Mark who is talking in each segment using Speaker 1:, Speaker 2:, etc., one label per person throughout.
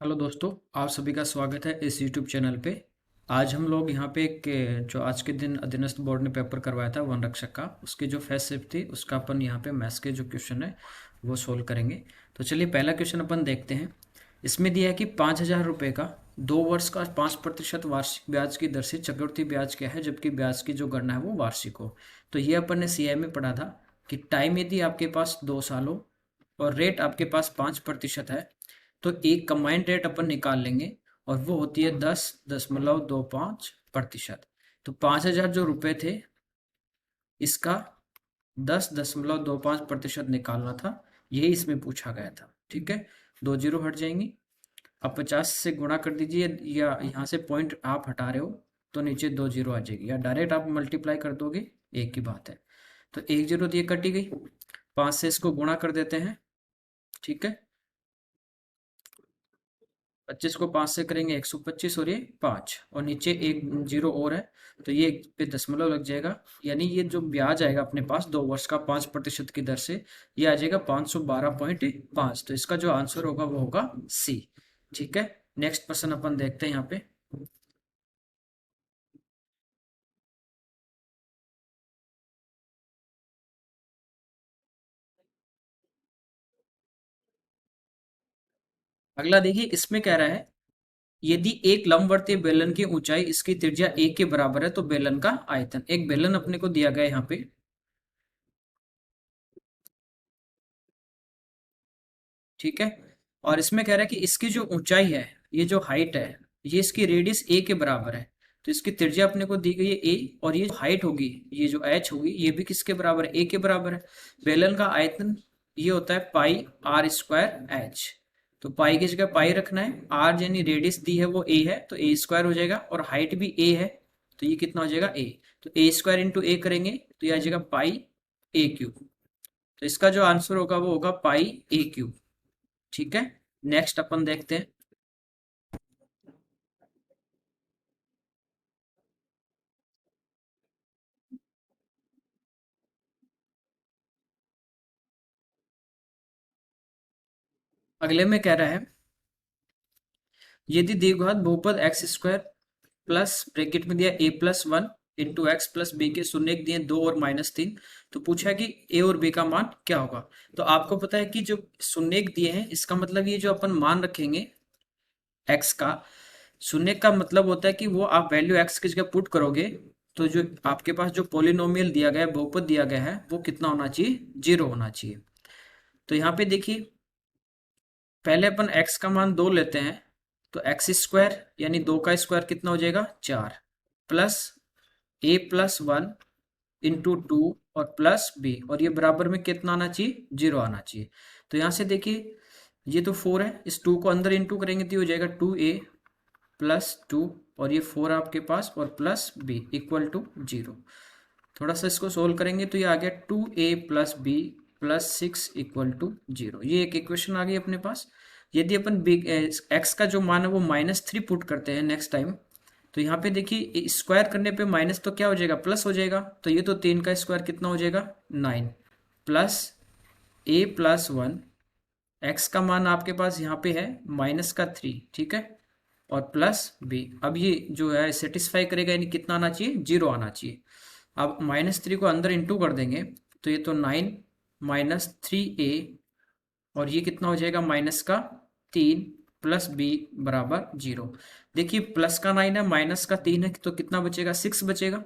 Speaker 1: Hello दोस्तों, आप सभी का स्वागत है इस यूट्यूब चैनल पे। आज हम लोग यहाँ पे जो आज के दिन अधीनस्थ बोर्ड ने पेपर करवाया था वन रक्षक का, उसकी जो फर्स्ट शिफ्ट थी उसका अपन यहाँ पे मैथ्स के जो क्वेश्चन है वो सोल्व करेंगे। तो चलिए पहला क्वेश्चन अपन देखते हैं। इसमें दिया है कि 5,000 रुपये का 2 वर्ष का 5% वार्षिक ब्याज की दर से चक्रवृद्धि ब्याज क्या है, जबकि ब्याज की जो गणना है वो वार्षिक हो। तो ये अपन ने सीआई में पढ़ा था कि टाइम यदि आपके पास 2 साल हो और रेट आपके पास 5% है, तो एक कंबाइंड रेट अपन निकाल लेंगे और वो होती है 10.25%। तो 5,000 जो रुपए थे, इसका 10.25% निकालना था। यही इसमें पूछा गया था। ठीक है, 2 जीरो हट जाएंगी। अब 50 से गुणा कर दीजिए, या यहाँ से पॉइंट आप हटा रहे हो तो नीचे 2 जीरो आ जाएगी, या डायरेक्ट आप मल्टीप्लाई कर दोगे, एक ही बात है। तो 1 जीरो दिए कटी गई। 5 से इसको गुणा कर देते हैं। ठीक है, 25 को 5 से करेंगे 125, और ये 5, और नीचे एक जीरो और है, तो ये पे दशमलव लग जाएगा। यानी ये जो ब्याज आएगा अपने पास 2 वर्ष का 5% की दर से, ये आ जाएगा 512.5। तो इसका जो आंसर होगा वो होगा सी। ठीक है, नेक्स्ट क्वेश्चन अपन देखते हैं यहाँ पे। अगला देखिए, इसमें कह रहा है यदि एक लंबवर्तीय बेलन की ऊंचाई इसकी त्रिज्या a के बराबर है तो बेलन का आयतन। एक बेलन अपने को दिया गया है यहाँ पे। ठीक है, और इसमें कह रहा है कि इसकी जो ऊंचाई है, ये जो हाइट है, ये इसकी रेडियस a के बराबर है। तो इसकी त्रिज्या अपने को दी गई है a, और ये जो हाइट होगी, ये जो h होगी, ये भी किसके बराबर है, a के बराबर है। बेलन का आयतन ये होता है पाई आर स्क्वायर एच। तो पाई की जगह पाई रखना है, आर यानी रेडियस दी है वो a है, तो a स्क्वायर हो जाएगा, और हाइट भी a है, तो ये कितना हो जाएगा a। तो a स्क्वायर इंटू a करेंगे तो ये आ जाएगा पाई a क्यूब। तो इसका जो आंसर होगा वो होगा पाई a क्यूब। ठीक है, नेक्स्ट अपन देखते हैं। अगले में कह रहा है यदि द्विघात बहुपद एक्स स्क्वायर प्लस ब्रैकेट में दिया a plus one into x plus b के शून्य दिए 2 और -3, तो पूछा है कि ए और बी का मान क्या होगा। तो आपको पता है कि जो शून्य दिए हैं, इसका मतलब ये जो अपन मान रखेंगे एक्स का, शून्य का मतलब होता है कि वो आप वैल्यू एक्स की जगह पुट करोगे, तो जो आपके पास जो पोलिनोमियल दिया गया है, बहुपद दिया गया है, वो कितना होना चाहिए, 0 होना चाहिए। तो यहाँ पे देखिए, पहले अपन x का मान 2 लेते हैं, तो एक्स स्क्वायर यानी 2 का स्क्वायर कितना हो जाएगा, 4, plus a plus one into two, और प्लस b, और ये बराबर में कितना आना चाहिए, 0 आना चाहिए। तो यहाँ से देखिए, ये तो 4 है, इस 2 को अंदर इंटू करेंगे तो ये हो जाएगा 2a प्लस 2, और ये 4 आपके पास, और प्लस b इक्वल टू 0। थोड़ा सा इसको सोल्व करेंगे तो ये आ गया 2a plus B plus 6 equal to 0। ये एक इक्वेशन आ गई अपने पास। यदि अपन बिग एक्स का जो मान है वो -3 पुट करते हैं नेक्स्ट टाइम, तो यहाँ पे देखिए स्क्वायर करने पे माइनस तो क्या हो जाएगा, प्लस हो जाएगा। तो ये तो 3 का स्क्वायर कितना हो जाएगा, 9, plus a plus one, x का मान आपके पास यहाँ पे है -3, ठीक है, और प्लस बी। अब ये जो है सेटिस्फाई करेगा, यानी कितना आना चाहिए, 0 आना चाहिए। अब -3 को अंदर इंटू कर देंगे तो ये तो 9 -3a, और ये कितना हो जाएगा, -3 प्लस बी बराबर 0। देखिए प्लस का 9 है, माइनस का 3 है, तो कितना बचेगा, 6 बचेगा।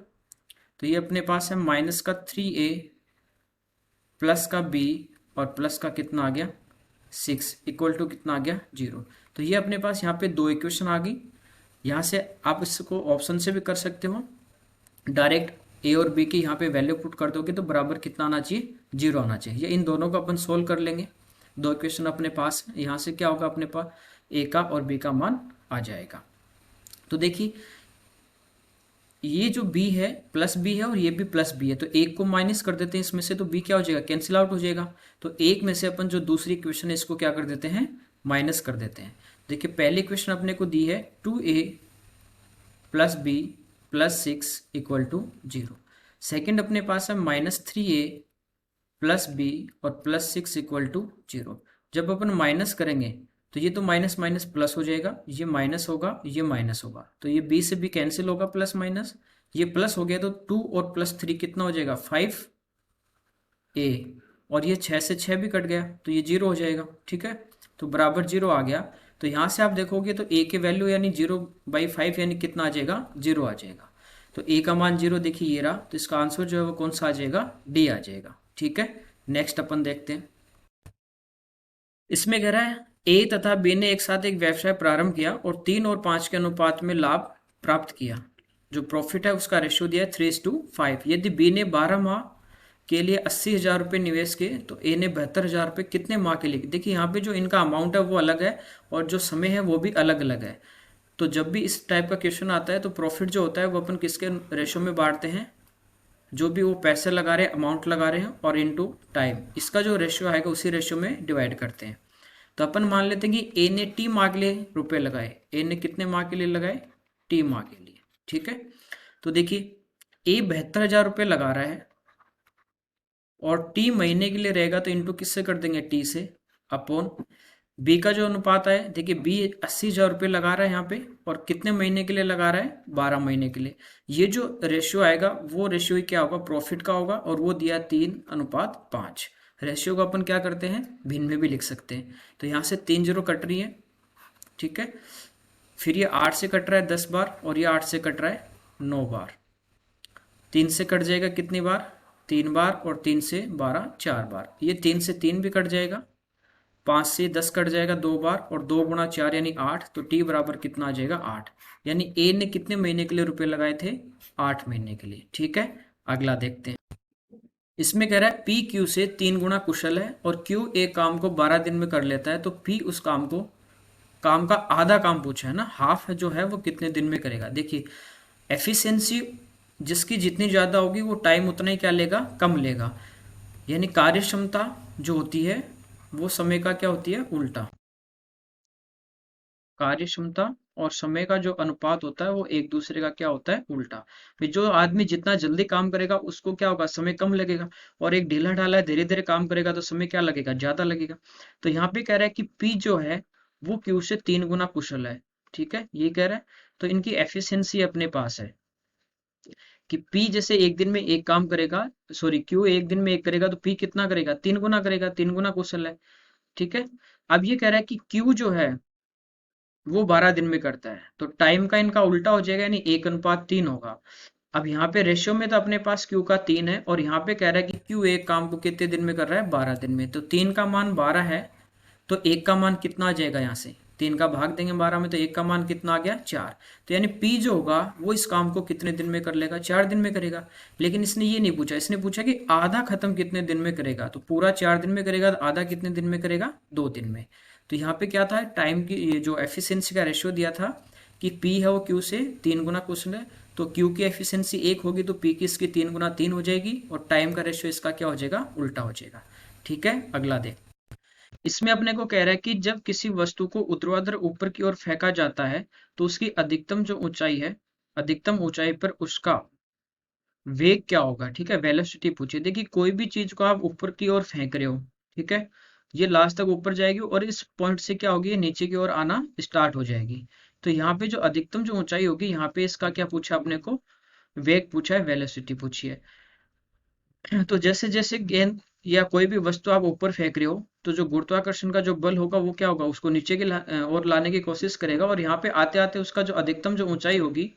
Speaker 1: तो ये अपने पास है -3a प्लस का b, और प्लस का कितना आ गया, 6 इक्वल टू कितना आ गया, 0। तो ये अपने पास यहाँ पे 2 इक्वेशन आ गई। यहाँ से आप इसको ऑप्शन से भी कर सकते हो, डायरेक्ट ए और बी की यहाँ पे वैल्यू पुट कर दोगे तो बराबर कितना आना चाहिए, 0 आना चाहिए। ये इन दोनों को अपन सोल्व कर लेंगे। 2 इक्वेशन अपने पास, यहाँ से क्या होगा, अपने पास ए का और बी का मान आ जाएगा। तो देखिए, ये जो b है प्लस b है, और ये भी प्लस b है, तो एक को माइनस कर देते हैं इसमें से, तो b क्या हो जाएगा, कैंसिल आउट हो जाएगा। तो एक में से अपन जो दूसरी इक्वेशन है इसको क्या कर देते हैं, माइनस कर देते हैं। देखिए पहली इक्वेशन अपने को दी है 2a plus B plus 6 equal to 0। Second अपने पास है -3a प्लस बी और प्लस 6 इक्वल टू 0। जब अपन माइनस करेंगे तो ये तो माइनस माइनस प्लस हो जाएगा, ये माइनस होगा, ये माइनस होगा, तो ये बी से बी कैंसिल होगा, प्लस माइनस ये प्लस हो गया, तो 2 और प्लस 3 कितना हो जाएगा 5a, और ये 6 से 6 भी कट गया तो ये 0 हो जाएगा। ठीक है, तो बराबर 0 आ गया। तो यहाँ से आप देखोगे तो a के वैल्यू यानी 0/5 यानी कितना आ जाएगा 0 आ जाएगा। तो a का मान 0 देखिए ये रहा, तो इसका आंसर जो है वो कौन सा आ जाएगा डी आ जाएगा। ठीक है, नेक्स्ट अपन देखते हैं। इसमें कह रहा है ए तथा बी ने एक साथ एक व्यवसाय प्रारंभ किया और 3 और 5 के अनुपात में लाभ प्राप्त किया। जो प्रॉफिट है उसका रेशियो दिया है 3:5। यदि बी ने 12 माह के लिए 80,000 रुपये निवेश किए तो ए ने 72,000 रुपये कितने माह के लिए? देखिए यहाँ पे जो इनका अमाउंट है वो अलग है और जो समय है वो भी अलग अलग है। तो जब भी इस टाइप का क्वेश्चन आता है तो प्रॉफिट जो होता है वो अपन किसके रेशियो में बांटते हैं? जो भी वो पैसे लगा रहे हैं, अमाउंट लगा रहे हैं, और इनटू टाइम, इसका जो रेशियो आएगा उसी रेशियो में डिवाइड करते हैं। तो अपन मान लेते हैं कि ए ने टी माह के लिए रुपए लगाए। ए ने कितने माह के लिए लगाए? टी माह के लिए। ठीक है, तो देखिए ए 72,000 रुपये लगा रहा है और टी महीने के लिए रहेगा, तो इनटू किससे कर देंगे? टी से, अपॉन बी का जो अनुपात है, देखिए बी 80,000 रुपये लगा रहा है यहाँ पे, और कितने महीने के लिए लगा रहा है? 12 महीने के लिए। ये जो रेशियो आएगा वो रेशियो क्या होगा? प्रॉफिट का होगा, और वो दिया 3:5। रेशियो को अपन क्या करते हैं? भिन्न में भी लिख सकते हैं। तो यहाँ से 3 जीरो कट रही है। ठीक है, फिर ये 8 से कट रहा है 10 बार, और ये 8 से कट रहा है 9 बार। 3 से कट जाएगा कितनी बार? 3 बार, और 3 से 12 4 बार। ये 3 से 3 भी कट जाएगा, 5 से 10 कट जाएगा 2 बार, और 2 गुणा 4 यानी 8। तो टी बराबर कितना आ जाएगा? 8। यानी ए ने कितने महीने के लिए रुपए लगाए थे? 8 महीने के लिए। ठीक है, अगला देखते हैं। इसमें कह रहा है पी क्यू से 3 गुना कुशल है और क्यू एक काम को 12 दिन में कर लेता है, तो पी उस काम का आधा काम पूछा है ना, हाफ जो है वो कितने दिन में करेगा। देखिए एफिशिएंसी जिसकी जितनी ज़्यादा होगी वो टाइम उतना ही क्या लेगा? कम लेगा। यानी कार्य क्षमता जो होती है वो समय का क्या होती है? उल्टा। कार्य क्षमता और समय का जो अनुपात होता है वो एक दूसरे का क्या होता है? उल्टा। फिर जो आदमी जितना जल्दी काम करेगा उसको क्या होगा? समय कम लगेगा, और एक ढीला ढाला धीरे धीरे काम करेगा तो समय क्या लगेगा? ज्यादा लगेगा। तो यहाँ पे कह रहा है कि पी जो है वो क्यू से 3 गुना कुशल है। ठीक है, ये कह रहा है। तो इनकी एफिशिएंसी अपने पास है कि पी जैसे एक दिन में एक काम करेगा, सॉरी क्यू एक दिन में एक करेगा, तो पी कितना करेगा? 3 गुना करेगा, 3 गुना कुशल है। ठीक है, अब ये कह रहा है कि क्यू जो है वो 12 दिन में करता है, तो टाइम का इनका उल्टा हो जाएगा, यानी 1:3 होगा। अब यहाँ पे रेशियो में तो अपने पास क्यू का 3 है, और यहाँ पे कह रहा है कि क्यू एक काम को कितने दिन में कर रहा है? 12 दिन में। तो 3 का मान 12 है, तो 1 का मान कितना आ जाएगा? यहाँ से 3 का भाग देंगे 12 में, तो 1 का मान कितना आ गया? 4। तो यानी पी जो होगा वो इस काम को कितने दिन में कर लेगा? 4 दिन में करेगा। लेकिन इसने ये नहीं पूछा, इसने पूछा कि आधा खत्म कितने दिन में करेगा। तो पूरा 4 दिन में करेगा, तो आधा कितने दिन में करेगा? 2 दिन में। तो यहाँ पे क्या था? टाइम की ये जो एफिशिएंसी का रेशियो दिया था कि पी है वो क्यू से 3 गुना कुशल है, तो क्यू की एफिशिएंसी 1 होगी तो पी की इसकी 3 गुना 3 हो जाएगी, और टाइम का रेशियो इसका क्या हो जाएगा? उल्टा हो जाएगा। ठीक है, अगला देख। इसमें अपने को कह रहा है कि जब किसी वस्तु को ऊर्ध्वाधर ऊपर की ओर फेंका जाता है तो उसकी अधिकतम जो ऊंचाई है, अधिकतम ऊंचाई पर उसका वेग क्या होगा? ठीक है, वेलोसिटी पूछिए। देखिए कोई भी चीज को आप ऊपर की ओर फेंक रहे हो, ठीक है, ये लास्ट तक ऊपर जाएगी और इस पॉइंट से क्या होगी? ये नीचे की ओर आना स्टार्ट हो जाएगी। तो यहाँ पे जो अधिकतम जो ऊंचाई होगी, यहाँ पे इसका क्या पूछा अपने को? वेग पूछा है, वेलोसिटी पूछी है। तो जैसे जैसे गेंद या कोई भी वस्तु आप ऊपर फेंक रहे हो, तो जो गुरुत्वाकर्षण का जो बल होगा वो क्या होगा? उसको नीचे की ओर लाने की कोशिश करेगा, और यहाँ पे आते आते उसका जो अधिकतम जो ऊंचाई होगी,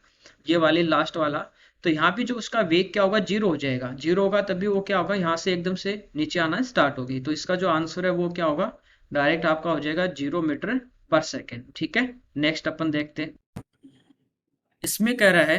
Speaker 1: ये वाली लास्ट वाला, तो यहाँ पे जो उसका वेग क्या होगा? 0 हो जाएगा। 0 होगा तभी वो क्या होगा? यहाँ से एकदम से नीचे आना स्टार्ट होगी। तो इसका जो आंसर है वो क्या होगा? डायरेक्ट आपका हो जाएगा 0 मीटर पर सेकेंड। ठीक है, नेक्स्ट अपन देखते हैं। इसमें कह रहा है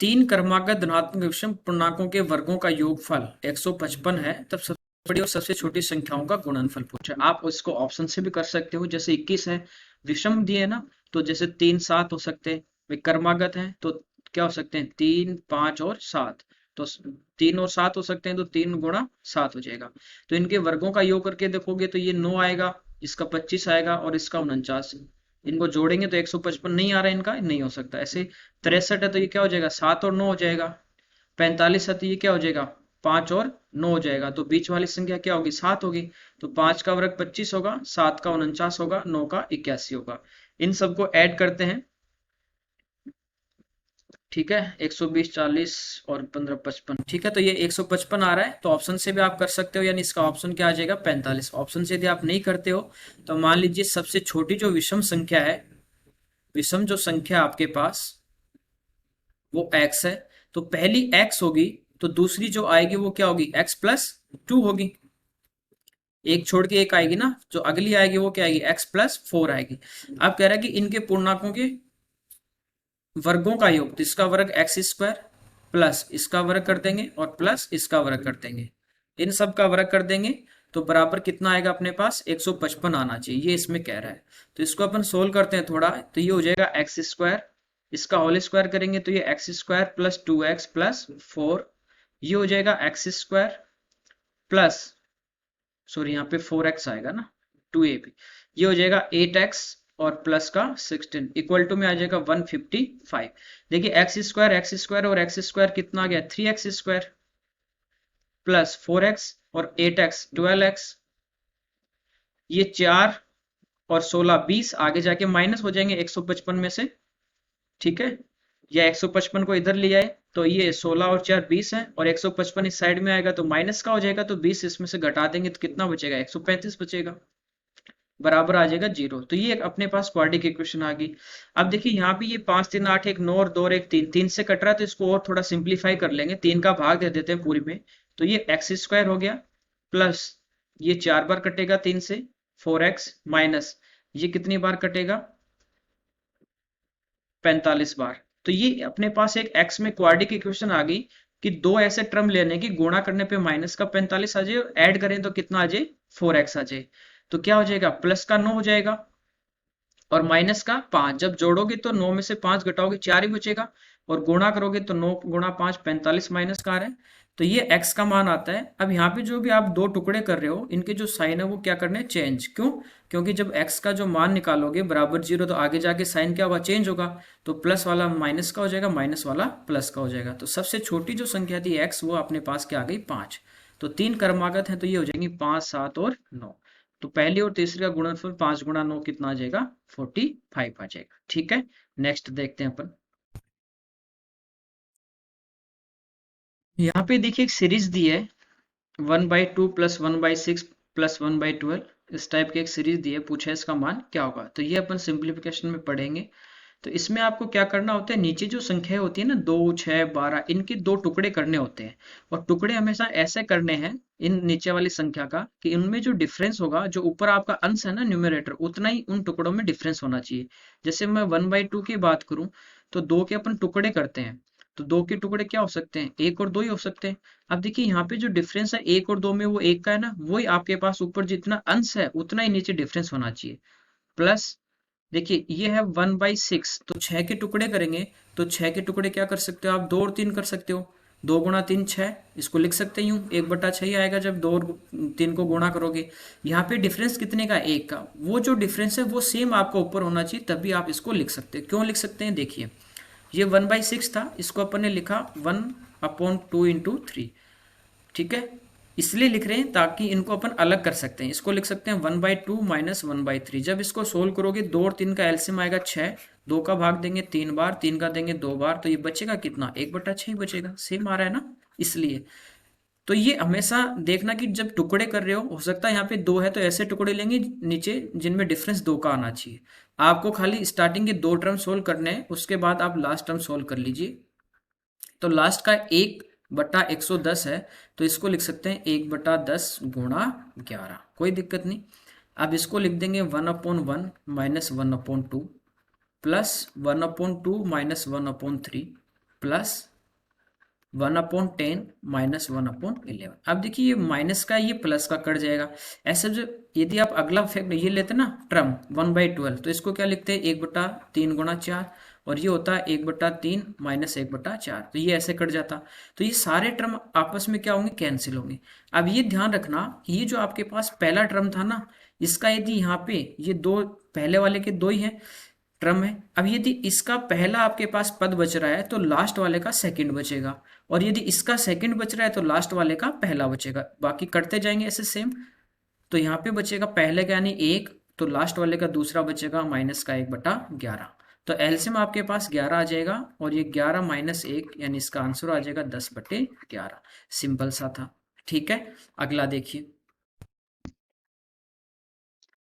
Speaker 1: 3 क्रमागत धनात्मक विषम पूर्णांकों के वर्गों का योगफल 155 है, तब सबसे बड़ी और सबसे छोटी संख्याओं का गुणनफल पूछा। आप इसको ऑप्शन से भी कर सकते हो, जैसे 21 है, विषम दिए ना, तो जैसे 3 7 हो सकते हैं। वे क्रमागत हैं तो क्या हो सकते हैं? 3 5 और 7। तो 3 और 7 हो सकते हैं, तो 3 गुणा 7 हो जाएगा। तो इनके वर्गों का योग करके देखोगे तो ये 9 आएगा, इसका 25 आएगा, और इसका 49। इनको जोड़ेंगे तो 155 नहीं आ रहा है, इनका नहीं हो सकता। ऐसे 63 है तो ये क्या हो जाएगा? 7 और 9 हो जाएगा। 45 है तो ये क्या हो जाएगा? 5 और 9 हो जाएगा, तो बीच वाली संख्या क्या होगी, 7 होगी। तो 5 का वर्ग 25 होगा, 7 का 49 होगा, 9 का 81 होगा। इन सबको ऐड करते हैं, ठीक है, 120, 40 और 15, 55, ठीक है। तो ये 155 आ रहा है, तो ऑप्शन से भी आप कर सकते हो, यानी इसका ऑप्शन क्या आ जाएगा, 45। ऑप्शन से यदि आप नहीं करते हो तो मान लीजिए सबसे छोटी जो विषम संख्या है, विषम जो संख्या आपके पास वो x है, तो पहली x होगी, तो दूसरी जो आएगी वो क्या होगी, x+2 होगी। एक छोड़ के एक आएगी ना, जो अगली आएगी वो क्या आएगी, x+4 आएगी। अब कह रहा है कि इनके पूर्णांकों के वर्गों का योग, तो इसका वर्ग x² प्लस इसका वर्ग कर देंगे और प्लस इसका वर्ग कर देंगे, इन सब का वर्ग कर देंगे, तो बराबर कितना आएगा अपने पास, 155 आना चाहिए, ये इसमें कह रहा है। तो इसको अपन सोल्व करते हैं थोड़ा, तो ये हो जाएगा x², इसका होल स्क्वायर करेंगे तो ये x² प्लस 2x प्लस 4, ये हो जाएगा x² प्लस, सॉरी यहाँ पे 4x आएगा ना, 2ab, ये हो जाएगा 8x और प्लस का 16 इक्वल टू में आ जाएगा 155। देखिए x² और x² कितना आ गया, 3x² प्लस 4x और 8x 12x, ये 4 और 16 20, आगे जाके माइनस हो जाएंगे 155 में से, ठीक है। या 155 को इधर ले आए तो ये 16 और 4 20 है, और 155 इस साइड में आएगा तो माइनस का हो जाएगा, तो 20 इसमें से घटा देंगे तो कितना बचेगा, 135 बचेगा, बराबर आ जाएगा 0। तो ये अपने पास क्वाड्रेटिक इक्वेशन आ गई। अब देखिए यहाँ पे ये 5 3 8 1 9 और 2 और 1 3, 3 से कट रहा है, तो इसको और थोड़ा सिंप्लीफाई कर लेंगे, 3 का भाग दे देते हैं पूरी में, तो ये x² हो गया प्लस ये 4 बार कटेगा 3 से, 4x माइनस ये कितनी बार कटेगा, 45 बार। तो ये अपने पास एक x में क्वाड्रेटिक इक्वेशन आ गई कि दो ऐसे टर्म लेने की, गुणा करने पे माइनस का 45 आ जाए, ऐड करें तो कितना आ जाए, 4x आ जाए। तो क्या हो जाएगा, प्लस का 9 हो जाएगा और माइनस का 5, जब जोड़ोगे तो 9 में से 5 घटाओगे 4 ही बचेगा, और गुणा करोगे तो 9 गुणा 5 45 माइनस का आ रहा है, तो ये x का मान आता है। अब यहाँ पे जो भी आप दो टुकड़े कर रहे हो, इनके जो साइन है वो क्या करने हैं, चेंज। क्यों, क्योंकि जब x का जो मान निकालोगे बराबर 0, तो आगे जाके साइन क्या होगा, चेंज होगा, तो प्लस वाला माइनस का हो जाएगा, माइनस वाला प्लस का हो जाएगा। तो सबसे छोटी जो संख्या थी x, वो अपने पास क्या आ गई, 5। तो 3 क्रमागत है, तो ये हो जाएंगी 5 7 और 9। तो पहली और तीसरी का गुणनफल 5 गुणा 9 कितना आ जाएगा, 45 आ जाएगा, ठीक है। नेक्स्ट देखते हैं अपन, यहाँ पे देखिए एक सीरीज दी है, 1/2 प्लस 1/6 प्लस 1/12, इस टाइप की एक सीरीज दी है, पूछा है इसका मान क्या होगा। तो ये अपन सिंप्लीफिकेशन में पढ़ेंगे। तो इसमें आपको क्या करना होता है, नीचे जो संख्या होती है ना 2 6 12, इनके दो टुकड़े करने होते हैं, और टुकड़े हमेशा ऐसे करने हैं इन नीचे वाली संख्या का कि इनमें जो डिफरेंस होगा, जो ऊपर आपका अंश है ना न्यूमरेटर, उतना ही उन टुकड़ों में डिफरेंस होना चाहिए। जैसे मैं 1/2 की बात करूं, तो 2 के अपन टुकड़े करते हैं, तो 2 के टुकड़े क्या हो सकते हैं, 1 और 2 ही हो सकते हैं। अब देखिए यहाँ पे जो डिफरेंस है 1 और 2 में, वो 1 का है ना, वही आपके पास ऊपर जितना अंश है उतना ही नीचे डिफरेंस होना चाहिए। प्लस देखिए ये है 1/6, तो 6 के टुकड़े करेंगे, तो 6 के टुकड़े क्या कर सकते हो आप, 2 और 3 कर सकते हो, 2 गुणा 3 6, इसको लिख सकते हैं यूं, 1/6 ही आएगा जब 2 और 3 को गुणा करोगे। यहाँ पे डिफरेंस कितने का, 1 का, वो जो डिफरेंस है वो सेम आपका ऊपर होना चाहिए, तभी आप इसको लिख सकते हैं। क्यों लिख सकते हैं, देखिए ये 1/6 था, इसको अपन ने लिखा 1/2 इंटू 3, ठीक है, इसलिए लिख रहे हैं ताकि इनको अपन अलग कर सकते हैं। इसको लिख सकते हैं 1/2 माइनस 1/3। जब इसको सोल्व करोगे 2 और 3 का एलसीएम आएगा 6, 2 का भाग देंगे 3 बार, 3 का देंगे 2 बार, तो ये बचेगा कितना, 1/6 ही बचेगा, सेम आ रहा है ना, इसलिए। तो ये हमेशा देखना कि जब टुकड़े कर रहे हो सकता है यहाँ पे 2 है तो ऐसे टुकड़े लेंगे नीचे जिनमें डिफरेंस 2 का आना चाहिए। आपको खाली स्टार्टिंग के 2 टर्म सोल्व करने हैं, उसके बाद आप लास्ट टर्म सोल्व कर लीजिए। तो लास्ट का 1/110 है, तो इसको लिख सकते हैं 1/10 गुणा 11, कोई दिक्कत नहीं। अब इसको लिख देंगे 1/1 minus 1/2 plus 1/2 minus 1/3 plus 1/10 minus 1/11। अब देखिए ये माइनस का ये प्लस का कट जाएगा, ऐसे जो यदि आप अगला फैक्ट ये लेते ना टर्म 1/12, तो इसको क्या लिखते हैं 1/3 गुणा 4, और ये होता है 1/3 माइनस 1/4, तो ये ऐसे कट जाता। तो ये सारे टर्म आपस में क्या होंगे, कैंसिल होंगे। अब ये ध्यान रखना, ये जो आपके पास पहला टर्म था ना, इसका यदि यहाँ पे ये दो पहले वाले के दो ही हैं, ट्रम है। अब यदि इसका पहला आपके पास पद बच रहा है तो लास्ट वाले का सेकंड बचेगा, और यदि इसका सेकंड बच रहा है तो लास्ट वाले का पहला बचेगा, बाकी करते जाएंगे ऐसे सेम। तो यहाँ पे बचेगा पहले का यानी 1, तो लास्ट वाले का दूसरा बचेगा -1/11। तो एलसीएम आपके पास 11 आ जाएगा, और ये 11 - 1 यानी इसका आंसर आ जाएगा 10/11। सिंपल सा था। ठीक है, अगला देखिए।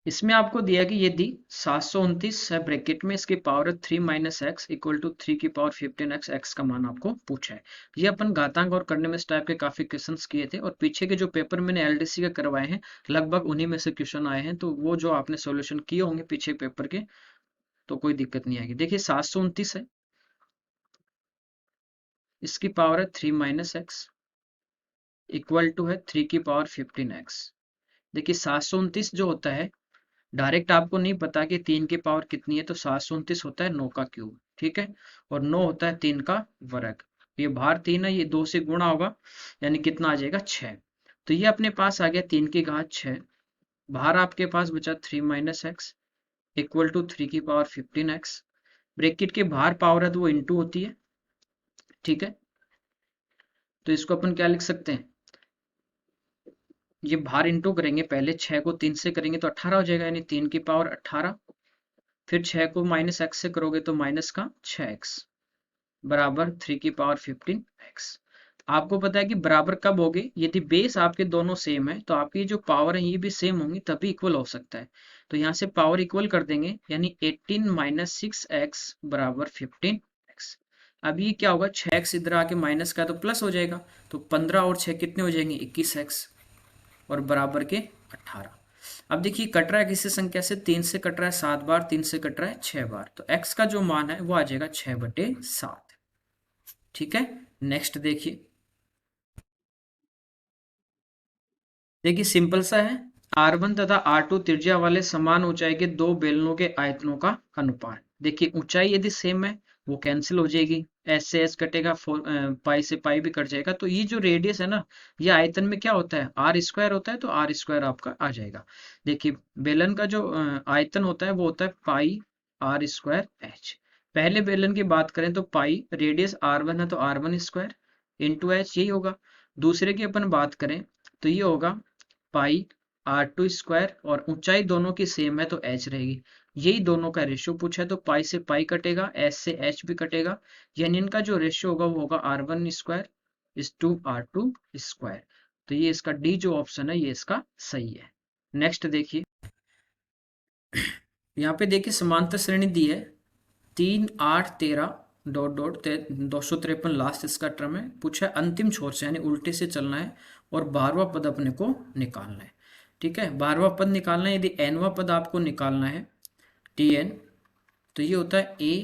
Speaker 1: इसमें आपको दिया कि यदि 729 है ब्रैकेट में, इसकी पावर 3 - x = 3 की पावर 15x, x का मान आपको पूछा है। ये अपन घातांक और करने में इस टाइप के काफी क्वेश्चंस किए थे, और पीछे के जो पेपर मैंने एलडीसी के करवाए हैं लगभग उन्हीं में से क्वेश्चन आए हैं, तो वो जो आपने सॉल्यूशन किए होंगे पीछे पेपर के, तो कोई दिक्कत नहीं आएगी। देखिए 729 है, इसकी पावर है 3 - x = है 3 की पावर 15x। देखिए 729 जो होता है डायरेक्ट आपको नहीं पता कि 3 की पावर कितनी है, तो 729 होता है 9 का क्यूब, ठीक है, और 9 होता है 3 का वर्ग। ये बाहर 3 है, ये 2 से गुणा होगा, यानी कितना आ जाएगा 6। तो ये अपने पास आ गया 3 की घात 6। बाहर आपके पास बचा 3 - x = 3 की पावर 15x। ब्रैकेट के बाहर पावर है तो वो इंटू होती है, ठीक है। तो इसको अपन क्या लिख सकते हैं, ये बाहर इंटू करेंगे, पहले 6 को 3 से करेंगे तो 18 हो जाएगा, यानी 3 की पावर 18। फिर 6 को -x से करोगे तो माइनस का 6x बराबर 3 की पावर 15x। आपको पता है कि बराबर कब होगी, यदि बेस आपके दोनों सेम है तो आपकी जो पावर है ये भी सेम होंगी, तभी इक्वल हो सकता है। तो यहाँ से पावर इक्वल कर देंगे, यानी 18 - 6x बराबर 15x। अब ये क्या होगा, 6x इधर आके माइनस का तो प्लस हो जाएगा, तो 15 और 6 कितने हो जाएंगे 21x, और बराबर के 18। अब देखिए कट रहा है किसी संख्या से, 3 से कट रहा है 7 बार, 3 से कट रहा है 6 बार, तो x का जो मान है वो आ जाएगा 6/7। ठीक है, नेक्स्ट देखिए। देखिए सिंपल सा है, R1 तथा R2 त्रिज्या वाले समान ऊंचाई के दो बेलनों के आयतनों का अनुपात। देखिए ऊंचाई यदि सेम है वो कैंसिल हो जाएगी, एस से एस कटेगा, पाई से पाई भी कट जाएगा, तो ये जो रेडियस है ना, ये आयतन में क्या होता है R² होता है, तो R² आपका आ जाएगा। देखिए बेलन का जो आयतन होता है वो होता है πr²h। पहले बेलन की बात करें तो पाई, रेडियस R1 है तो R1² इंटू एच, यही होगा। दूसरे की अपन बात करें तो ये होगा πr² और ऊंचाई दोनों की सेम है तो h रहेगी। यही दोनों का रेशियो पूछा है, तो पाई से पाई कटेगा, एच से एच भी कटेगा, यानी इनका जो रेशियो होगा वो होगा R1² इज टू R2²। तो ये इसका डी जो ऑप्शन है ये इसका सही है। नेक्स्ट देखिए, यहाँ पे देखिए समांतर श्रेणी दी है 3 8 13 डॉट डॉट 253 लास्ट इसका टर्म है। पूछा है अंतिम छोर से यानी उल्टे से चलना है और 12वां पद अपने को निकालना है। ठीक है, 12वां पद निकालना है, यदि nवां पद आपको निकालना है tn, तो ये होता है a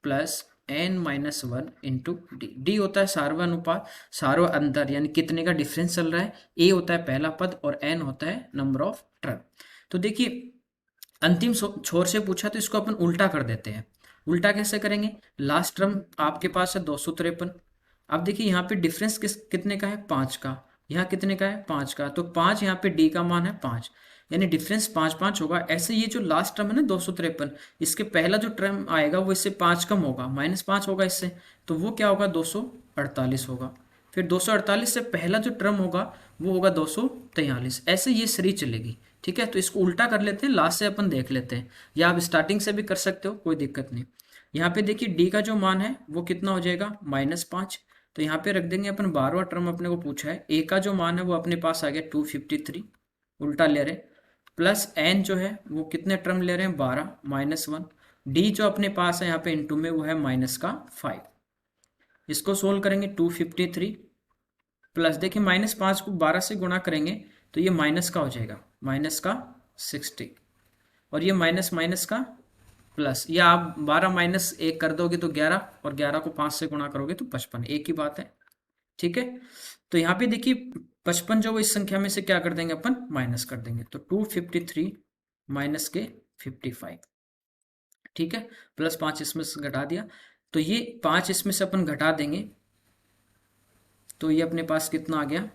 Speaker 1: plus n-1 into D. D होता है सार्वं अनुपात, सार्वं अंतर यानी कितने का डिफरेंस चल रहा है। a होता है पहला पद और n होता है नंबर ऑफ टर्म। तो देखिए अंतिम छोर से पूछा तो इसको अपन उल्टा कर देते हैं। उल्टा कैसे करेंगे, लास्ट टर्म आपके पास है 253। अब देखिए यहाँ पे डिफरेंस कितने का है 5 का, यहाँ कितने का है 5 का, तो 5 यहाँ पे डी का मान है 5, यानी डिफरेंस 5 5 होगा। ऐसे ये जो लास्ट टर्म है ना 253, इसके पहला जो टर्म आएगा वो इससे 5 कम होगा, -5 होगा इससे, तो वो क्या होगा 248 होगा। फिर 248 से पहला जो टर्म होगा वो होगा 243। ऐसे ये सीरीज चलेगी। ठीक है, तो इसको उल्टा कर लेते हैं, लास्ट से अपन देख लेते हैं, या आप स्टार्टिंग से भी कर सकते हो, कोई दिक्कत नहीं। यहाँ पे देखिए डी का जो मान है वो कितना हो जाएगा -5, तो यहाँ पे रख देंगे अपन 12वां टर्म अपने को पूछा है। ए का जो मान है वो अपने पास आ गया 253, उल्टा ले रहे, प्लस एन जो है वो कितने टर्म ले रहे हैं 12 -1, डी जो अपने पास है यहाँ पे इंटू में वो है -5। इसको सोल्व करेंगे 253 प्लस, देखिए -5 को 12 से गुणा करेंगे तो ये माइनस का हो जाएगा, -60, और ये माइनस माइनस का प्लस, या आप 12 - 1 कर दोगे तो 11, और 11 को 5 से गुणा करोगे तो 55, एक ही बात है। ठीक है, तो यहाँ पे देखिए 55 जो इस संख्या में से क्या कर देंगे अपन माइनस कर देंगे, तो 253 माइनस के 55। ठीक है, +5 इसमें से घटा दिया, तो ये 5 इसमें से अपन घटा देंगे, तो ये अपने पास कितना आ गया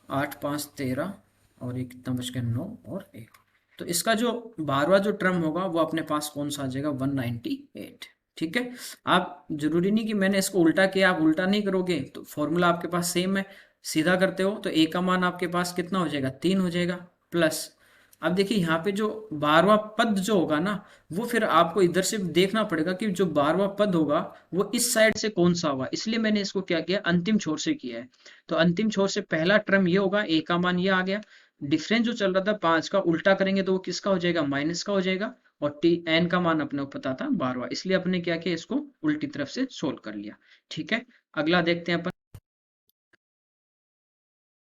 Speaker 1: 8 5 13, और ये कितना बच गया 9 और 1। तो इसका जो 12वां जो टर्म होगा वो अपने पास कौन सा आ जाएगा, 198। ठीक है, आप जरूरी नहीं कि मैंने इसको उल्टा किया, आप उल्टा नहीं करोगे तो फॉर्मूला आपके पास सेम है, सीधा करते हो तो ए का मान आपके पास कितना हो जाएगा, 3 हो जाएगा प्लस। अब देखिए यहाँ पे जो 12वां पद जो होगा ना, वो फिर आपको इधर से देखना पड़ेगा कि जो 12वां पद होगा वो इस साइड से कौन सा होगा, इसलिए मैंने इसको क्या किया, अंतिम छोर से किया है। तो अंतिम छोर से पहला टर्म ये होगा, ए का मान ये आ गया, डिफरेंस जो चल रहा था 5 का, उल्टा करेंगे तो वो किसका हो जाएगा, माइनस का हो जाएगा। और टी एन का मान अपने को पता था 12वां, इसलिए अपने क्या किया, इसको उल्टी तरफ से सोल्व कर लिया। ठीक है, अगला देखते हैं अपन।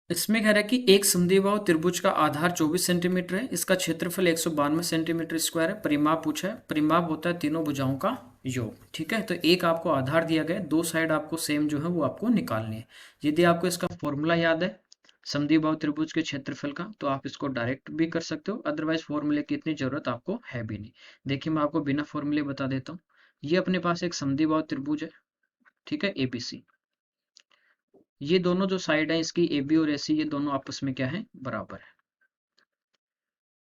Speaker 1: इसमें कह रहा है कि एक समद्विबाहु त्रिभुज का आधार 24 सेंटीमीटर है, इसका क्षेत्रफल 192 सेंटीमीटर स्क्वायर है, परिमाप पूछा है, परिमाप होता है तीनों भुजाओं का योग। ठीक है, तो एक आपको आधार दिया गया है, दो साइड आपको सेम जो है वो आपको निकालनी है। यदि आपको इसका फॉर्मूला याद है समद्विबाहु त्रिभुज के क्षेत्रफल का, तो आप इसको डायरेक्ट भी कर सकते हो, अदरवाइज फॉर्मूले की इतनी जरूरत आपको है भी नहीं। देखिए मैं आपको बिना फॉर्मूले बता देता हूँ। ये अपने पास एक समद्विबाहु त्रिभुज है, ठीक है, एबीसी। ये दोनों जो साइड है इसकी ए बी और ए सी, ये दोनों आपस में क्या है, बराबर है।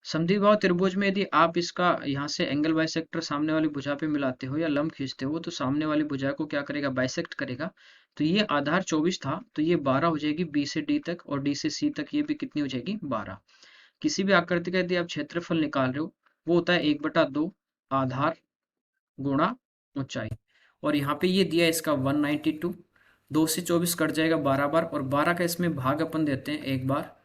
Speaker 1: समद्विबाहु त्रिभुज में यदि आप इसका यहाँ से एंगल बाइसेक्टर सामने वाली भुजा पे मिलाते हो या लंब खींचते हो, तो सामने वाली भुजा को क्या करेगा, बाइसेक्ट करेगा। तो ये आधार 24 था, तो ये 12 हो जाएगी, बी से डी तक, और डी से सी तक ये भी कितनी हो जाएगी, 12। किसी भी आकृति का यदि आप क्षेत्रफल निकाल रहे हो, वो होता है 1/2 आधार गुणा ऊंचाई। और यहाँ पे ये दिया है इसका 192, 2 से 24 कट जाएगा 12 बार, और 12 का इसमें भाग अपन देते हैं एक बार।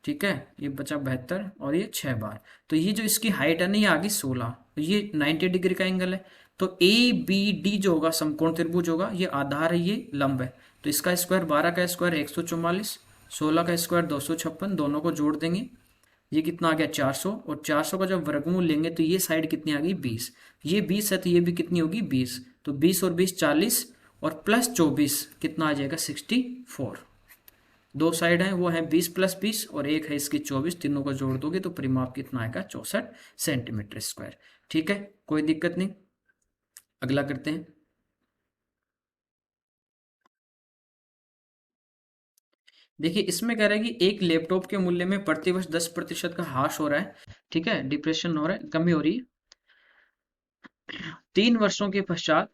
Speaker 1: ठीक है, ये बचा 72 और ये 6 बार। तो ये जो इसकी हाइट है ना, ये आ गई 16, तो ये 90 डिग्री का एंगल है। तो ए बी डी जो होगा समकोण त्रिभुज होगा, ये आधार है, ये लंब है। तो इसका स्क्वायर, 12 का स्क्वायर 144, 16 का स्क्वायर 256, दोनों को जोड़ देंगे, ये कितना आ गया, 400। और 400 का जब वर्गमूल लेंगे तो ये साइड कितनी आ गई, 20। ये 20 है तो ये भी कितनी होगी, 20। तो 20 और 20 40, और प्लस 24 कितना आ जाएगा, 64। दो साइड है वो है 20 + 20, और एक है इसकी 24, तीनों को जोड़ दोगे तो परिमाप कितना आएगा, 64 सेंटीमीटर स्क्वायर। ठीक है, कोई दिक्कत नहीं, अगला करते हैं। देखिए इसमें कह रहा है कि एक लैपटॉप के मूल्य में प्रतिवर्ष 10% का ह्रास हो रहा है। ठीक है, डिप्रेशन हो रहा है, कमी हो रही है। 3 वर्षों के पश्चात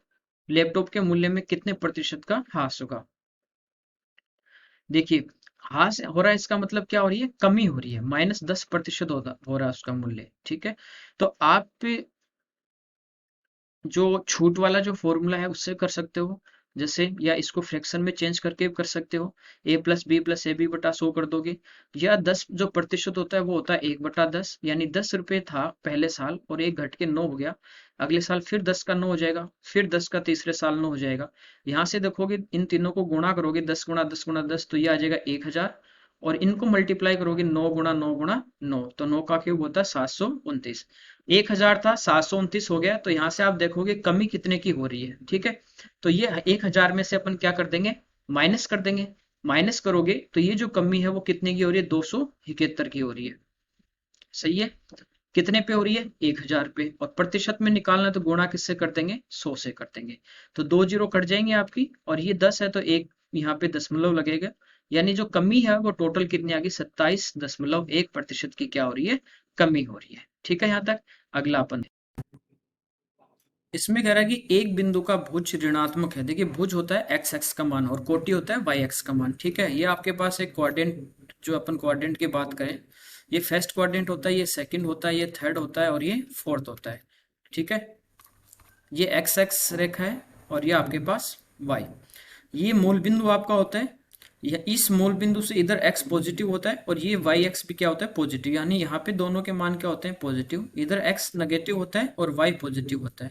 Speaker 1: लैपटॉप के मूल्य में कितने प्रतिशत का ह्रास होगा। देखिए ह्रास हो रहा है, इसका मतलब क्या हो रही है, कमी हो रही है, -10% हो रहा है उसका मूल्य। ठीक है, तो आप जो छूट वाला जो फॉर्मूला है उससे कर सकते हो, जैसे, या इसको फ्रैक्शन में चेंज करके भी कर सकते हो, a+b+ab/100 कर दोगे। या 10 जो प्रतिशत होता है वो होता है 1/10, यानी 10 रुपये था पहले साल, और एक घट के 9 हो गया, अगले साल फिर 10 का 9 हो जाएगा, फिर 10 का तीसरे साल 9 हो जाएगा। यहाँ से देखोगे इन तीनों को गुणा करोगे, 10 × 10 × 10, तो ये आ जाएगा 1000। और इनको मल्टीप्लाई करोगे 9 × 9 × 9, तो 9 का क्यूब होता है 729। 1000 था, 729 हो गया, तो यहाँ से आप देखोगे कमी कितने की हो रही है। ठीक है, तो ये 1000 में से अपन क्या कर देंगे, माइनस कर देंगे। माइनस करोगे तो ये जो कमी है वो कितने की हो रही है, 271 की हो रही है। सही है, कितने पे हो रही है, 1000 पे। और प्रतिशत में निकालना है तो गुणा किससे कर देंगे, 100 से कर देंगे। तो 2 जीरो कट जाएंगे आपकी, और ये 10 है तो एक यहाँ पे दशमलव लगेगा, यानी जो कमी है वो टोटल कितनी आ गई, 27.1% की क्या हो रही है, कमी हो रही है। ठीक है, यहाँ तक। अगला अपन, इसमें कह रहा है कि एक बिंदु का भुज ऋणात्मक है। देखिए भुज होता है एक्स एक्स का मान, और कोटि होता है वाई एक्स का मान। ठीक है, ये आपके पास एक क्वाड्रेंट, जो अपन क्वाड्रेंट की बात करें, ये फर्स्ट क्वाड्रेंट होता है, ये सेकंड होता है, ये थर्ड होता है, और ये फोर्थ होता है। ठीक है, ये एक्स एक्स रेखा है, और ये आपके पास वाई। ये मूल बिंदु आपका होता है, यह इस मूल बिंदु से इधर x पॉजिटिव होता है, और ये वाई एक्स भी क्या होता है, पॉजिटिव। यानी यहाँ पे दोनों के मान क्या होते हैं, पॉजिटिव। इधर x नेगेटिव होता है और y पॉजिटिव होता है।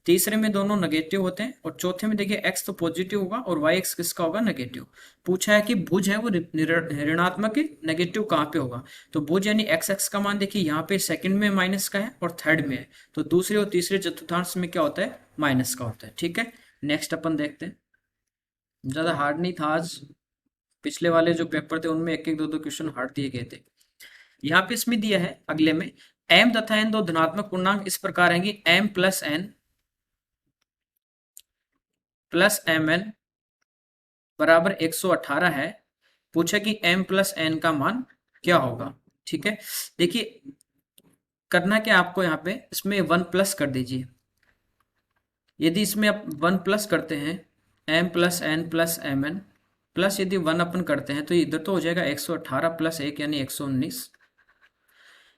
Speaker 1: तीसरे में दोनों नेगेटिव होते हैं, और चौथे में देखिए x तो पॉजिटिव होगा और y एक्स किसका होगा, नेगेटिव। पूछा है कि भुज है वो ऋणात्मक है, नेगेटिव कहाँ पे होगा। तो भुज यानी x एक्स का मान देखिए यहाँ पे सेकंड में माइनस का है और थर्ड में है, तो दूसरे और तीसरे चतुर्थांश में क्या होता है, माइनस का होता है। ठीक है, नेक्स्ट अपन देखते हैं। ज्यादा हार्ड नहीं था आज, पिछले वाले जो पेपर थे उनमें एक एक दो दो क्वेश्चन हार्ड दिए गए थे। यहाँ पे इसमें दिया है अगले में, m तथा n दो धनात्मक पूर्णांक इस प्रकार हैं कि m + n + mn बराबर 118 है। पूछा कि m + n का मान क्या होगा। ठीक है, देखिए करना क्या आपको, यहाँ पे इसमें 1 प्लस कर दीजिए। यदि इसमें आप 1 प्लस करते हैं, m plus n plus M N plus यदि 1 अपन करते हैं तो इधर तो हो जाएगा 118 प्लस 1 यानी 119।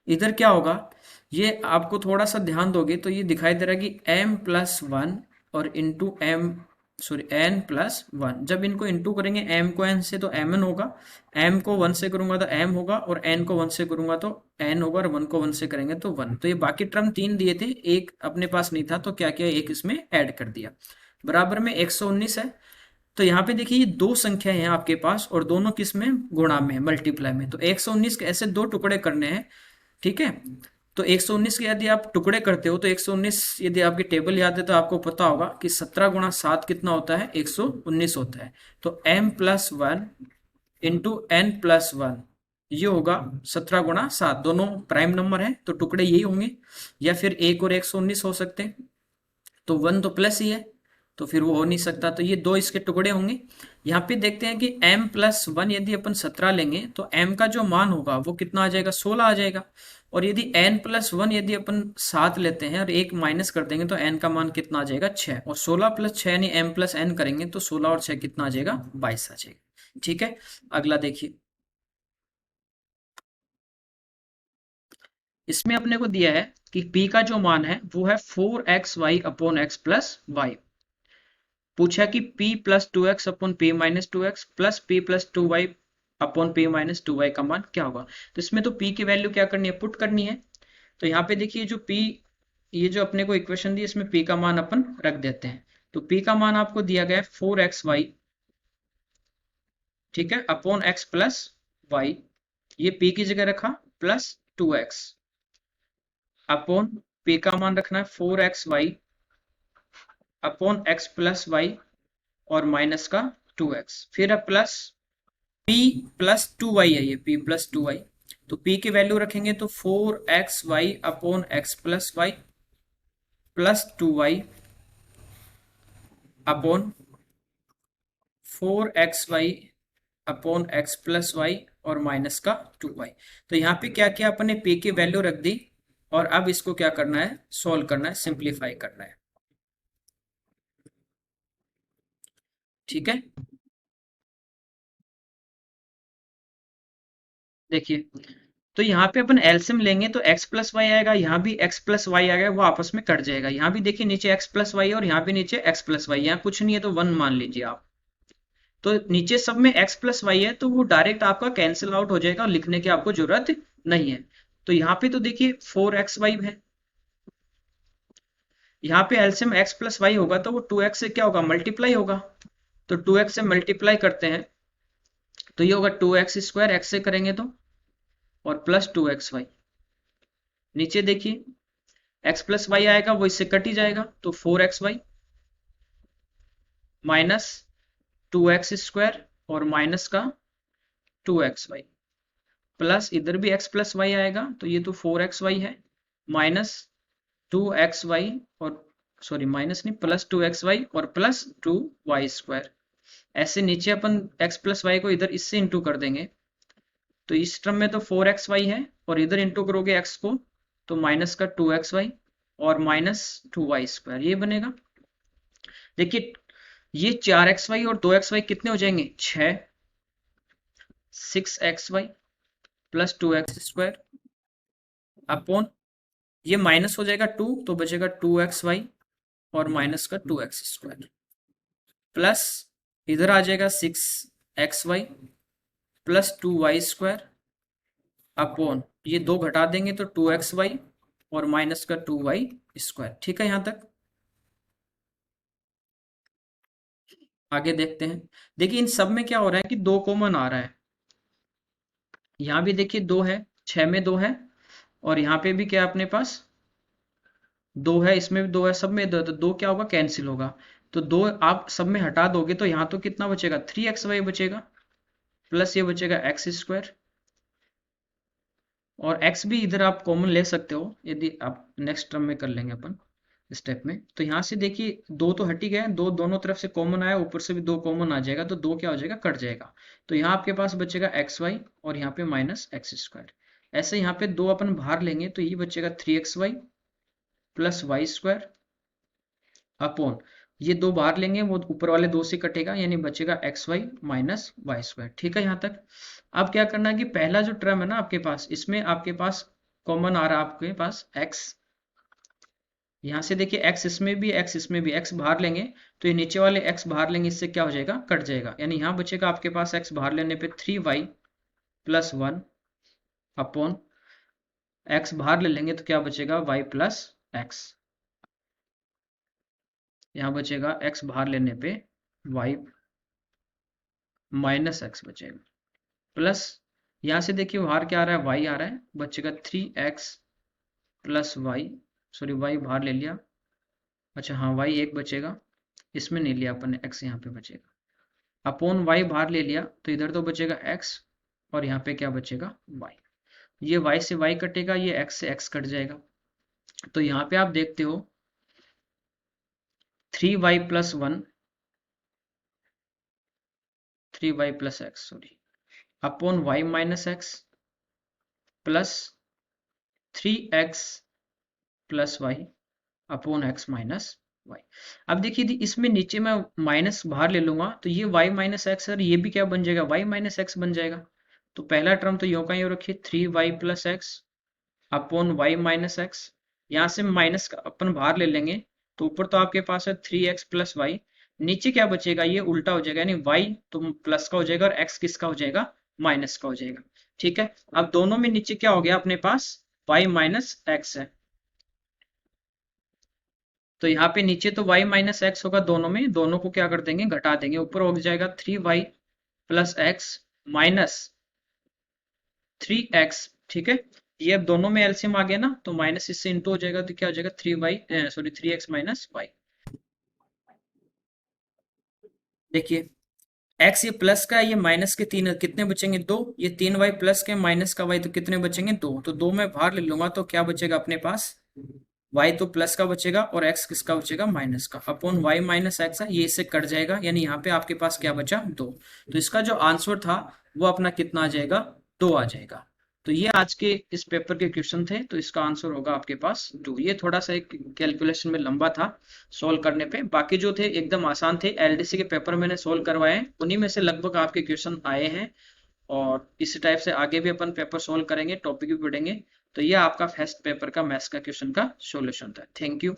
Speaker 1: इधर क्या होगा, ये आपको थोड़ा सा ध्यान दोगे तो ये दिखाई दे रहा है कि m प्लस 1 और into am sorry n plus 1। जब इनको इंटू करेंगे m को n से तो mn होगा, m को 1 से करूंगा तो m होगा, और n को 1 से करूंगा तो n होगा, और 1 को 1 से करेंगे तो 1। तो ये बाकी टर्म 3 दिए थे, एक अपने पास नहीं था तो क्या किया, एक इसमें ऐड कर दिया। बराबर में 119 है। तो यहाँ पे देखिए ये दो संख्या है आपके पास और दोनों किस में, गुणा में, मल्टीप्लाई में। तो 119 के ऐसे दो टुकड़े करने हैं, ठीक है। तो 119 के यदि आप टुकड़े करते हो तो 119 यदि आपकी टेबल याद है तो आपको पता होगा कि 17 गुणा 7 कितना होता है, 119 होता है। तो m plus 1 into n plus 1 ये होगा 17 गुणा 7। दोनों प्राइम नंबर है तो टुकड़े यही होंगे, या फिर 1 और 119 हो सकते हैं। तो 1 तो प्लस ही है तो फिर वो हो नहीं सकता, तो ये दो इसके टुकड़े होंगे। यहाँ पे देखते हैं कि m प्लस 1 यदि अपन 17 लेंगे तो m का जो मान होगा वो कितना आ जाएगा, 16 आ जाएगा। और यदि n प्लस 1 यदि अपन 7 लेते हैं और 1 माइनस कर देंगे तो n का मान कितना आ जाएगा, 6। और 16 प्लस 6 यानी m प्लस n करेंगे तो 16 और 6 कितना आ जाएगा, 22 आ जाएगा। ठीक है, अगला देखिए। इसमें अपने को दिया है कि p का जो मान है वो है 4xy upon x plus Y. पूछा कि p plus 2x upon p minus 2x plus p plus 2y upon p minus 2y का मान क्या होगा। तो इसमें तो p की वैल्यू क्या करनी है, पुट करनी है। तो यहाँ पे देखिए जो p, ये जो अपने को इक्वेशन दी इसमें p का मान अपन रख देते हैं। तो p का मान आपको दिया गया है 4xy, ठीक है, अपॉन x प्लस वाई। ये p की जगह रखा प्लस 2x अपॉन p का मान रखना है 4xy upon x plus Y और माइनस का 2x, फिर अब प्लस p प्लस 2y है, ये p प्लस 2y। तो p की वैल्यू रखेंगे तो 4xy upon x plus Y plus 2y upon 4xy upon x plus Y और माइनस का 2y। तो यहाँ पे क्या किया अपन ने, p की वैल्यू रख दी और अब इसको क्या करना है, सॉल्व करना है, सिंप्लीफाई करना है। ठीक है, देखिए तो यहाँ पे अपन एलसीएम लेंगे तो x प्लस वाई आएगा, यहाँ भी x प्लस वाई आएगा, वो आपस में कट जाएगा। यहाँ भी देखिए नीचे x प्लस वाई है और यहाँ भी नीचे x प्लस वाई, यहाँ कुछ नहीं है तो 1 मान लीजिए आप। तो नीचे सब में x प्लस वाई है तो वो डायरेक्ट आपका कैंसिल आउट हो जाएगा, लिखने की आपको जरूरत नहीं है। तो यहाँ पे तो देखिए 4xy है, यहाँ पे एलसीएम x प्लस वाई होगा तो वो 2x से क्या होगा, मल्टीप्लाई होगा। तो 2x से मल्टीप्लाई करते हैं तो ये होगा 2x स्क्वायर, x से करेंगे तो, और प्लस 2xy। नीचे देखिए x प्लस वाई आएगा वो इससे कट ही जाएगा, तो 4xy माइनस 2x स्क्वायर और माइनस का 2xy प्लस इधर भी x प्लस वाई आएगा तो ये तो 4xy है माइनस 2xy और सॉरी माइनस नहीं प्लस 2xy और प्लस 2y स्क्वायर। ऐसे नीचे अपन x प्लस वाई को इधर इससे इंटू कर देंगे तो इस टर्म में तो 4xy है और इधर इंटू करोगे x को तो माइनस का 2xy और माइनस 2y स्क्वायर, ये बनेगा। देखिए ये 4xy और 2xy कितने हो जाएंगे, 6, 6xy plus 2x square upon ये माइनस हो जाएगा 2 तो बचेगा 2xy और माइनस का 2x स्क्वायर प्लस इधर आ जाएगा 6xy plus 2y square upon ये दो घटा देंगे तो 2xy और माइनस का 2y स्क्वायर। ठीक है, यहां तक आगे देखते हैं। देखिए इन सब में क्या हो रहा है कि 2 कॉमन आ रहा है, यहाँ भी देखिए 2 है, 6 में 2 है और यहाँ पे भी क्या है अपने पास 2 है, इसमें भी 2 है, सब में 2 है, तो 2 क्या होगा, कैंसिल होगा। तो 2 आप सब में हटा दोगे तो यहाँ तो कितना बचेगा, 3xy बचेगा प्लस ये बचेगा x स्क्वायर, और x भी इधर आप कॉमन ले सकते हो यदि आप नेक्स्ट टर्म में कर लेंगे अपन स्टेप में। तो यहाँ से देखिए 2 तो हट ही गए, 2 दोनों तरफ से कॉमन आया, ऊपर से भी 2 कॉमन आ जाएगा तो 2 क्या हो जाएगा, कट जाएगा। तो यहाँ आपके पास बचेगा xy और यहाँ पे माइनस x स्क्वायर। ऐसे यहाँ पे दो अपन बाहर लेंगे तो ये बचेगा 3xy plus Y square upon, ये दो बाहर लेंगे वो ऊपर वाले दो से कटेगा यानी बचेगा xy माइनस वाई स्क्वायर। ठीक है यहाँ तक। अब क्या करना है कि पहला जो टर्म है ना आपके पास, इसमें आपके पास कॉमन आ रहा है आपके पास x, यहाँ से देखिए x इसमें भी x इसमें भी x बाहर लेंगे तो ये नीचे वाले x बाहर लेंगे, इससे क्या हो जाएगा, कट जाएगा। यानी यहाँ बचेगा आपके पास x बाहर लेने पे 3y प्लस 1 अपॉन x बाहर ले लेंगे तो क्या बचेगा y प्लस x। यहाँ बचेगा x बाहर लेने पे y माइनस x बचेगा प्लस, यहाँ से देखिए बाहर क्या आ रहा है, y आ रहा है, बचेगा 3x plus Y, sorry y बाहर ले लिया, अच्छा हाँ y एक बचेगा, इसमें नहीं लिया अपन ने, x यहाँ पे बचेगा अपॉन y बाहर ले लिया तो इधर तो बचेगा x और यहाँ पे क्या बचेगा y। ये y से y कटेगा, ये x से x कट जाएगा। तो यहाँ पे आप देखते हो 3y plus 1 3y plus X sorry upon y minus X plus 3x plus Y upon X minus Y. अब देखिए यदि इसमें नीचे मैं माइनस बाहर ले लूंगा तो ये y माइनस एक्स और ये भी क्या बन जाएगा, y माइनस एक्स बन जाएगा। तो पहला टर्म तो यो का यो रखिए 3y plus X upon Y minus X, यहाँ से माइनस अपन बाहर ले लेंगे तो ऊपर तो आपके पास है 3x प्लस वाई, नीचे क्या बचेगा, ये उल्टा हो जाएगा यानी y तो प्लस का हो जाएगा और x किसका हो जाएगा, माइनस का हो जाएगा। ठीक है, अब दोनों में नीचे क्या हो गया अपने पास, y माइनस एक्स है, तो यहाँ पे नीचे तो y माइनस एक्स होगा दोनों में, दोनों को क्या कर देंगे, घटा देंगे, ऊपर हो जाएगा 3y plus x minus 3x। ठीक है, ये अब दोनों में एलसीएम आ गया ना तो माइनस इससे इंटू हो जाएगा तो क्या हो जाएगा 3x माइनस वाई। देखिए x ये प्लस का है, ये माइनस के तीन कितने बचेंगे, दो, ये 3y प्लस के माइनस का y तो कितने बचेंगे, दो, तो दो मैं बाहर ले लूंगा तो क्या बचेगा अपने पास, y तो प्लस का बचेगा और x किसका बचेगा, माइनस का, अपॉन y माइनस एक्स है, ये इससे कट जाएगा यानी यहाँ पे आपके पास क्या बचा, दो। तो इसका जो आंसर था वो अपना कितना आ जाएगा, दो आ जाएगा। तो ये आज के इस पेपर के क्वेश्चन थे, तो इसका आंसर होगा आपके पास दो। ये थोड़ा सा एक कैलकुलेशन में लंबा था सोल्व करने पे, बाकी जो थे एकदम आसान थे, एलडीसी के पेपर मैंने सोल्व करवाए हैं, उन्हीं में से लगभग आपके क्वेश्चन आए हैं। और इसी टाइप से आगे भी अपन पेपर सोल्व करेंगे, टॉपिक भी पढ़ेंगे। तो ये आपका फर्स्ट पेपर का मैथ्स का क्वेश्चन का सॉल्यूशन था। Thank you.